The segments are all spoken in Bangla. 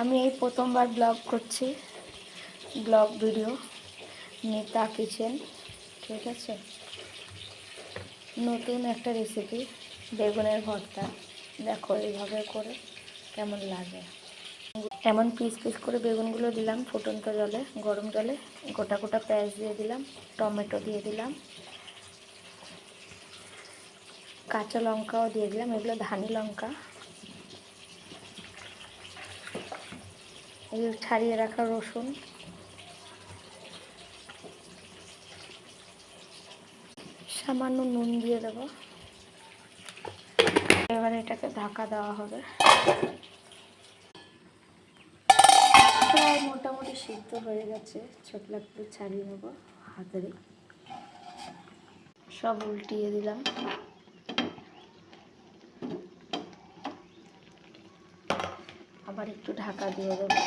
আমি এই প্রথমবার ব্লগ করছি, ব্লগ ভিডিও মিতা কিচেন, ঠিক আছে। নতুন একটা রেসিপি বেগুনের ভর্তা, দেখো এইভাবে করে কেমন লাগে। এমন পিস পিস করে বেগুনগুলো দিলাম ফুটন্ত জলে, গরম জলে গোটা গোটা পেঁয়াজ দিয়ে দিলাম, টমেটো দিয়ে দিলাম, কাঁচা লঙ্কাও দিয়ে দিলাম, এগুলো ধানি লঙ্কা, এই ছাড়িয়ে রাখা রসুন, সামান্য নুন দিয়ে দেবো। এবার এটাকে ঢাকা দেওয়া হবে। প্রায় মোটামুটি সিদ্ধ হয়ে গেছে, ছোটলা করে ছাড়িয়ে নেব হাতের। সব উল্টিয়ে দিলাম। আবার একটু ঢাকা দিয়ে দেবো।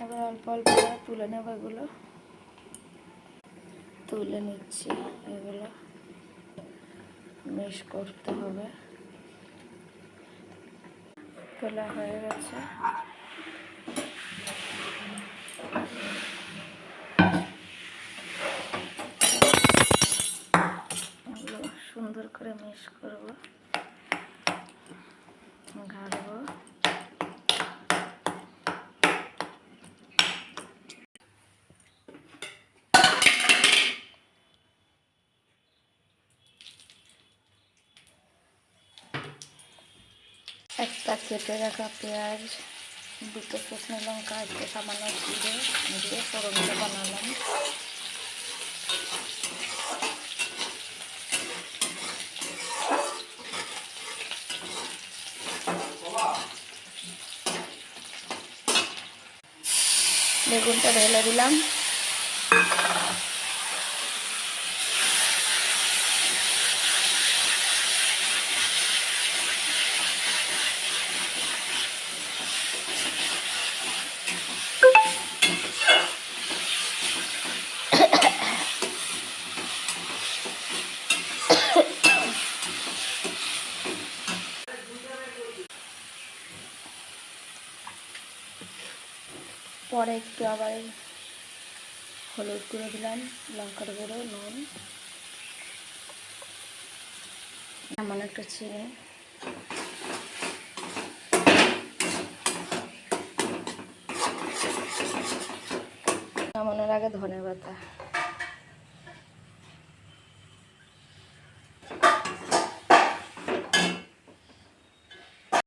এবার অল্প অল্প করে তুলে নেব, এগুলো তুলে নিচ্ছি। এগুলো মিক্স করতে হবে। তোলা হয়ে গেছে। এগুলো সুন্দর করে মিক্স করবো, ঘাড়বো। একটা কেটে রাখা পেঁয়াজ, দুটো শুকনো লঙ্কা, একটু সামান্য জিরে দিয়ে ফোড়নটা বানালাম। বেগুনটা ঢেলে দিলাম। পরে একটু আবার হলুদ গুঁড়ো দিলাম, লঙ্কার গুঁড়ো, নুন, এমন একটা চিনি, নামানোর আগে ধনে পাতা।